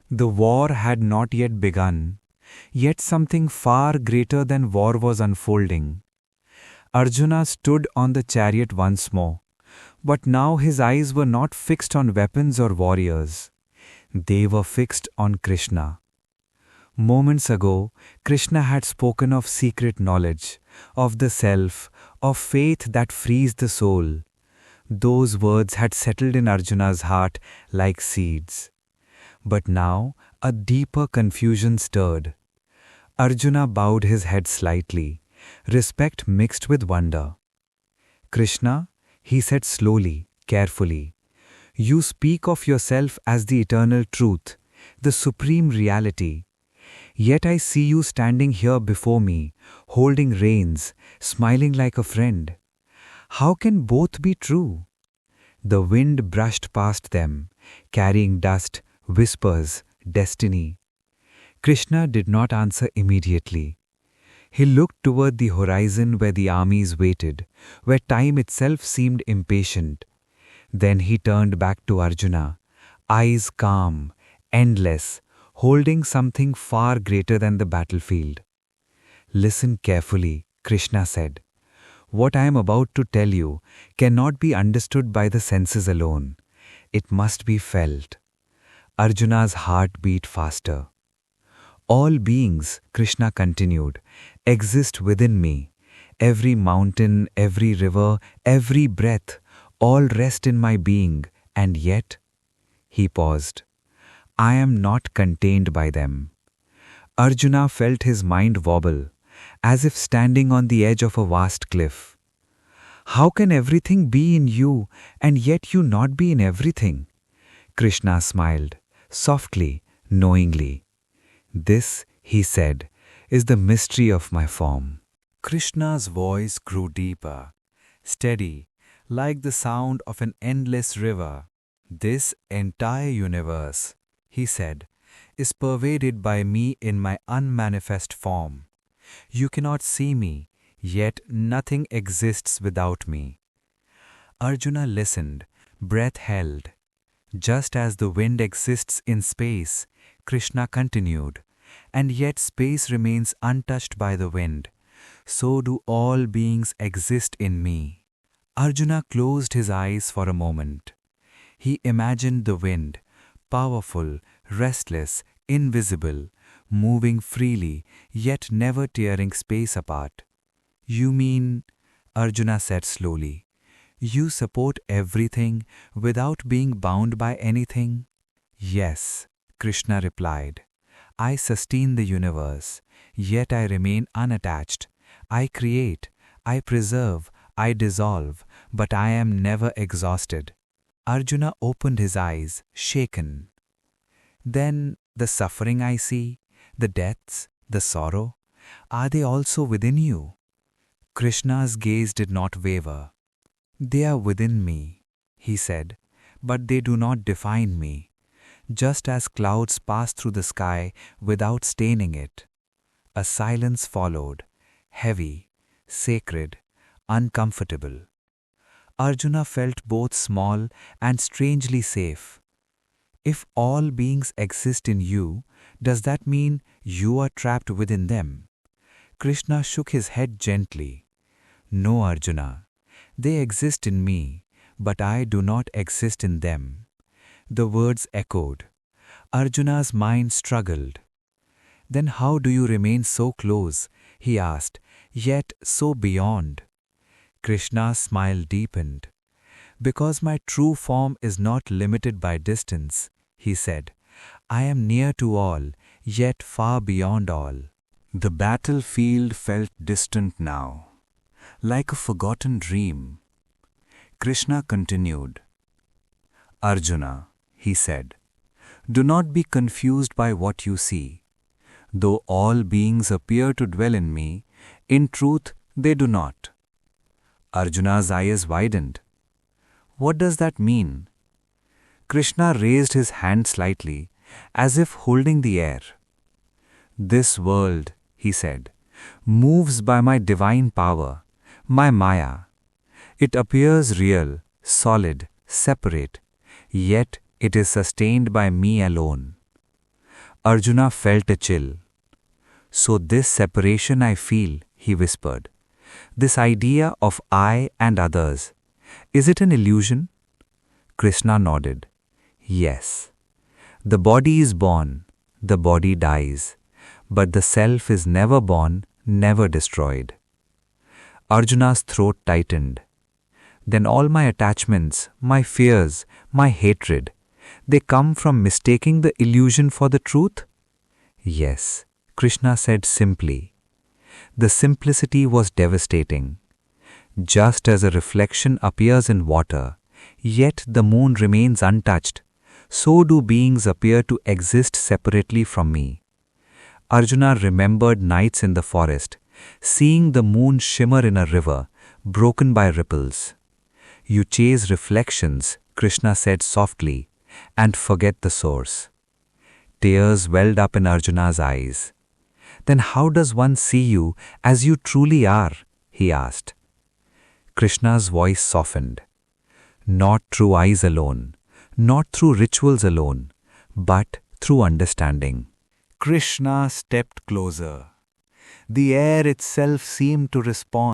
The war had not yet begun, yet something far greater than war was unfolding. Arjuna stood on the chariot once more, but now his eyes were not fixed on weapons or warriors. They were fixed on Krishna. Moments ago, Krishna had spoken of secret knowledge, of the self, of faith that frees the soul. Those words had settled in Arjuna's heart like seeds. But now a deeper confusion stirred. Arjuna bowed his head slightly, respect mixed with wonder. Krishna, he said slowly, carefully, you speak of yourself as the eternal truth, the supreme reality. Yet I see you standing here before me, holding reins, smiling like a friend. How can both be true? The wind brushed past them, carrying dust, whispers, destiny. Krishna did not answer immediately. He looked toward the horizon where the armies waited, where time itself seemed impatient. Then he turned back to Arjuna, eyes calm, endless, holding something far greater than the battlefield. Listen carefully, Krishna said. What I am about to tell you cannot be understood by the senses alone. It must be felt. Arjuna's heart beat faster. All beings, Krishna continued, exist within me. Every mountain, every river, every breath, all rest in my being, and yet, he paused, I am not contained by them. Arjuna felt his mind wobble, as if standing on the edge of a vast cliff. How can everything be in you, and yet you not be in everything? Krishna smiled, softly, knowingly. This, he said, is the mystery of my form. Krishna's voice grew deeper, steady, like the sound of an endless river. This entire universe, he said, is pervaded by me in my unmanifest form. You cannot see me, yet nothing exists without me. Arjuna listened, breath held. Just as the wind exists in space, Krishna continued, and yet space remains untouched by the wind, so do all beings exist in me. Arjuna closed his eyes for a moment. He imagined the wind, powerful, restless, invisible, moving freely, yet never tearing space apart. You mean, Arjuna said slowly, you support everything without being bound by anything? Yes, Krishna replied. I sustain the universe, yet I remain unattached. I create, I preserve, I dissolve, but I am never exhausted. Arjuna opened his eyes, shaken. Then the suffering I see, the deaths, the sorrow, are they also within you? Krishna's gaze did not waver. They are within me, he said, but they do not define me, just as clouds pass through the sky without staining it. A silence followed, heavy, sacred, uncomfortable. Arjuna felt both small and strangely safe. If all beings exist in you, does that mean you are trapped within them? Krishna shook his head gently. No, Arjuna. They exist in me, but I do not exist in them. The words echoed. Arjuna's mind struggled. Then how do you remain so close, he asked, yet so beyond? Krishna's smile deepened. Because my true form is not limited by distance, he said. I am near to all, yet far beyond all. The battlefield felt distant now, like a forgotten dream. Krishna continued. Arjuna, he said, do not be confused by what you see. Though all beings appear to dwell in me, in truth they do not. Arjuna's eyes widened. What does that mean? Krishna raised his hand slightly, as if holding the air. This world, he said, moves by my divine power, my Maya. It appears real, solid, separate, yet it is sustained by me alone. Arjuna felt a chill. So this separation I feel, he whispered. This idea of I and others, is it an illusion? Krishna nodded. Yes. The body is born, the body dies, but the self is never born, never destroyed. Arjuna's throat tightened. Then all my attachments, my fears, my hatred, they come from mistaking the illusion for the truth? Yes, Krishna said simply. The simplicity was devastating. Just as a reflection appears in water, yet the moon remains untouched, so do beings appear to exist separately from me. Arjuna remembered nights in the forest, seeing the moon shimmer in a river, broken by ripples. You chase reflections, Krishna said softly, and forget the source. Tears welled up in Arjuna's eyes. Then how does one see you as you truly are? He asked. Krishna's voice softened. Not through eyes alone, not through rituals alone, but through understanding. Krishna stepped closer. The air itself seemed to respond.